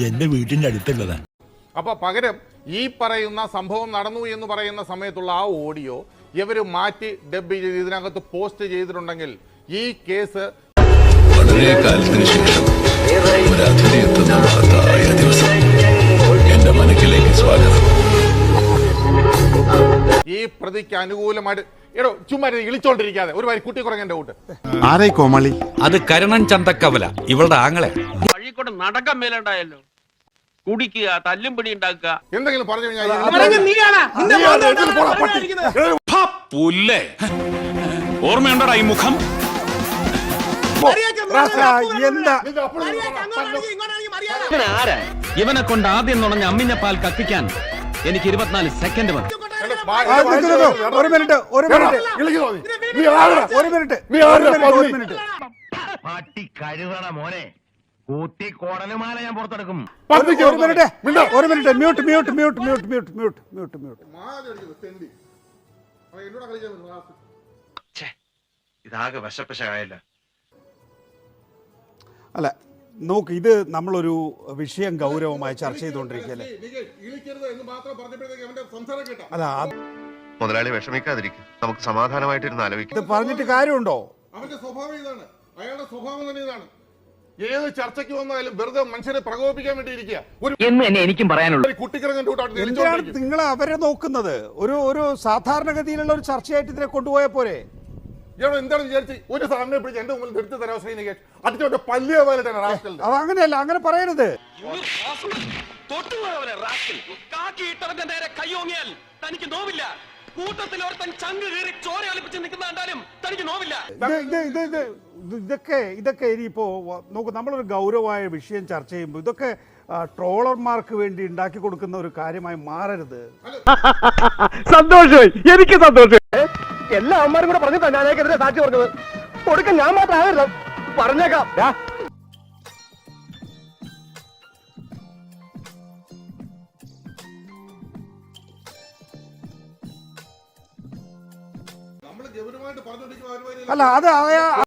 എന്റെ വീട്ടിന്റെ അടുത്തുള്ളതാ. അപ്പൊ പകരം ഈ പറയുന്ന സംഭവം നടന്നു എന്ന് പറയുന്ന സമയത്തുള്ള ആ ഓഡിയോ ഇവര് മാറ്റി ഡബ് ചെയ്ത് ഇതിനകത്ത് പോസ്റ്റ് ചെയ്തിട്ടുണ്ടെങ്കിൽ ഈ കേസ് വളരെ കാലത്തിന് ശേഷം ഒരു അതിഥി എത്തുന്ന മഹത്തായ ദിവസം എന്റെ മനക്കിലേക്ക് സ്വാഗതം. ഈ പ്രതിക്ക് അനുകൂലമായിട്ട് എടോ ചുമ്മാ ഇളിച്ചോണ്ടിരിക്കാതെ ഒരു വരി കുട്ടി കുറങ്ങന്റെ കൂട്ട് ആരായി കോമാളി? അത് കരുണൻ ചന്തക്കവല, ഇവളുടെ ആങ്ങളെ. വഴിക്കൂടെ നടക്കാൻ മേലുണ്ടായല്ലോ, കുടിക്കുക, തല്ലും പിടി ഉണ്ടാക്കുക. എന്തെങ്കിലും പറഞ്ഞു കഴിഞ്ഞാൽ ഓർമ്മയുണ്ടോടാ ഈ മുഖം? ഇവനെ കൊണ്ട് ആദ്യം നുണഞ്ഞ അമ്മിഞ്ഞ പാൽ കത്തിക്കാൻ എനിക്ക് 24 സെക്കൻഡ് മതി. പട്ടി കഴുകണ മോനെ, കൂട്ടി കോടലുമാല ഞാൻ പുറത്തെടുക്കും. ഇതാകെ വശപ്പശായല്ല. അല്ല നോക്ക്, ഇത് നമ്മളൊരു വിഷയം ഗൗരവമായി ചർച്ച ചെയ്തുകൊണ്ടിരിക്കുകയല്ലേ. അല്ല മുതലാളി വിഷമിക്കാതിരിക്കും, നമുക്ക് സമാധാനമായിട്ടിരുന്ന് ആലോചിക്കാം. ഇത് പറഞ്ഞിട്ട് കാര്യമുണ്ടോ? അവന്റെ സ്വഭാവം ഇതാണ്, അയാളുടെ സ്വഭാവം തന്നെ ഇതാണ്. ഏത് ചർച്ചയ്ക്ക് വന്നാലും വെറുതെ മനുഷ്യരെ പ്രകോപിപ്പിക്കാൻ വേണ്ടി ഇരിക്കുക. എനിക്കും പറയാനുള്ളൂ, എന്തിനാണ് നിങ്ങൾ അവരെ നോക്കുന്നത്? ഒരു സാധാരണഗതിയിലുള്ള ഒരു ചർച്ചയായിട്ട് ഇതിനെ കൊണ്ടുപോയ പോരെ? എന്താണ് വിചാരിച്ച് ഒരു സാറിനെ പിടിച്ച് എന്റെ മുമ്പിൽ നിർത്തി തരാം അടിച്ചോട്ടെ പല്ലിയ പോലെ തന്നെ. അത് അങ്ങനെയല്ല, അങ്ങനെ പറയരുത്. തനിക്ക് നോവില്ല, കൂട്ടത്തിൽ ഒരുത്തൻ ചങ്ക് കീറി ചോര ഒലിപ്പിച്ച് നിൽക്കുന്ന കണ്ടാലും തനിക്ക് നോവില്ല. ഇതൊക്കെ ഇനിയിപ്പോ നോക്കൂ, നമ്മളൊരു ഗൗരവമായ വിഷയം ചർച്ച ചെയ്യുമ്പോൾ ഇതൊക്കെ ട്രോളർമാർക്ക് വേണ്ടി ഉണ്ടാക്കി കൊടുക്കുന്ന ഒരു കാര്യമായി മാറരുത്. സന്തോഷമായി, എനിക്ക് സന്തോഷം. എല്ലാ അമ്മമാരും കൂടെ പറഞ്ഞു ഞാനേക്കെതിരെ സാക്ഷി പറഞ്ഞത് കൊടുക്കാൻ ഞാൻ മാത്രമായിരുന്നു പറഞ്ഞേക്കാം. നമ്മൾ ഗൗരവമായിട്ട് പറഞ്ഞോണ്ടിരിക്കുന്ന അല്ല അത്